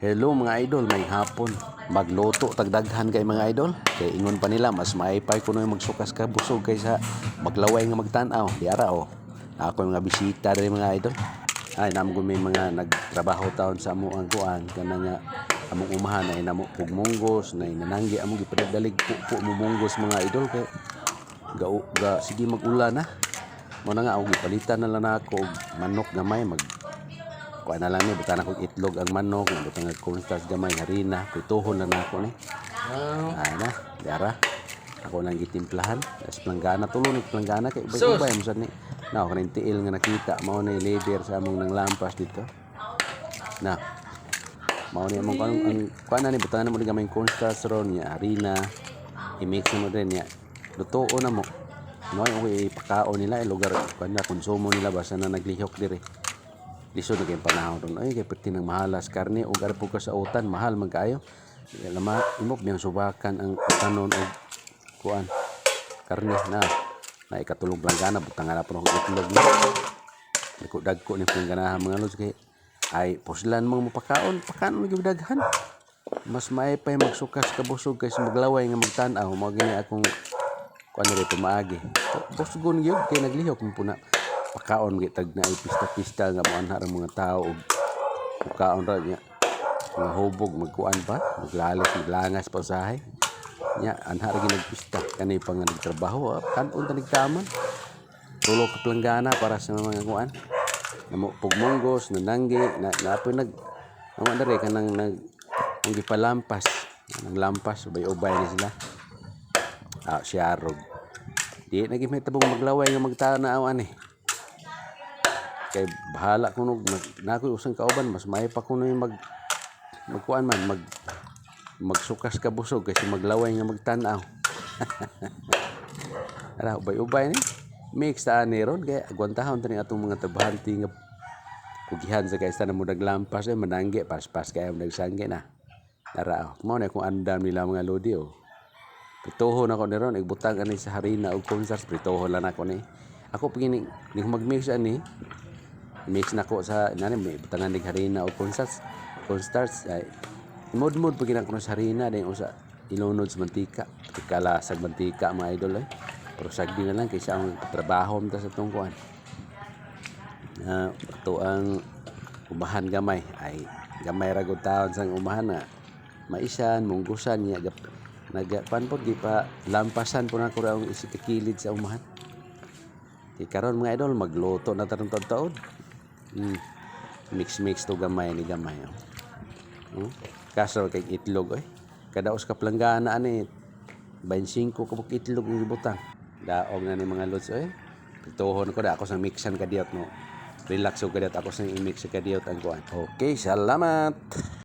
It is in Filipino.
Hello mga idol, may hapon. Magluto tagdaghan kay mga idol. Kay ingon pa nila mas maipay kuno yung magsukas ka busog kaysa maglaway nga magtan-aw. Diara oh. Ako yung mga bisita diri mga idol. Ay namo may mga nagtrabaho taon sa amo ang kuan kana nga among umahan na inamo pugmunggos na inananggi among gipadadalig po mumunggos mga idol kay sige mag-ulan na. Mo na nga og gipalitan na lang ako og manok gamay kuha na lang ni butan akong itlog ang manok butan ng cornstarch gamay harina pituhon na nako ni ay na dara ako nang gitimplahan das planggana tulo ni planggana kay ubay mo sad ni na ako ning tiil nga nakita mao ni leader sa among nang lampas dito na mao ni among ang kuha na ni butan na mo gamay cornstarch ron niya harina i-mix mo din niya lutuon na mo no yung ipakaon nila lugar kuha na konsumo nila basta na naglihok dire. Lisod na kayong panahon ron. Ay, kaya pati ng mahalas karne o garpo ka sa utan, mahal magkayo. Lama, imok biyang subakan ang kanon o kuan. Karne na ikatulong planggana, butang nga na po ng itlog na. Nagkudag-ko ni plangganahan mga lods kay ay puslan mong mapakaon, pakaon mo daghan. Mas maipay magsukas kabusog kaysa maglaway nga magtanaw, mga gini akong kuan rin pumaagi. Busgon yun, kaya naglihok mo po na. Pakaon gitag na pista-pista nga mga mga tao og kaon ra niya mga hubog magkuan pa maglalis maglangas pa usahay nya anhar gi nagpista kanay pa nga nagtrabaho kanon ta nigtaman tulo ka planggana para sa mga kuan namo pugmonggos nananggi na po nag ang dere kanang nag ang gipalampas nang lampas ubay-ubay ni sila siyarog di naging may tabong maglaway nga magtanaaw ani kay bahala kuno nako usang kauban mas may pa kuno yung magkuan man magsukas ka busog kasi maglaway nga magtan-aw ara ubay-ubay ni mix ta ani ron kay agwantahon tani atong mga tabhanti nga kugihan sa kaysa na mo naglampas ay manangge pas-pas kay nagsangge na ara mo na kung andam nila mga lodi pritohon ako ni ron igbutang ani sa harina ug cornstarch pritohon lang ako ni ako pagini ni mag-mix ani mix na ko sa nani may butangan nig harina o cornstarch ay mod pag ginako sa harina din usa ilunod sa mantika ikalasag mantika mga idol pero sagdi na lang kaysa ang trabaho ta sa tungkuan ito ang umahan gamay ay gamay ra gud taon sang umahan na maisan munggusan niya nagpan pod di pa lampasan po na ko ra ang isikakilid sa umahan karon mga idol magluto na tarong taon mix to gamay ni gamay kaso kay itlog kadaos ka planggana ani 25 ka itlog ng butang daog na ni mga lods pituhon ko da ako sa mixan kadiyot no relax ko kadiyot ako sa i-mix kadiyot ang kuan okay salamat.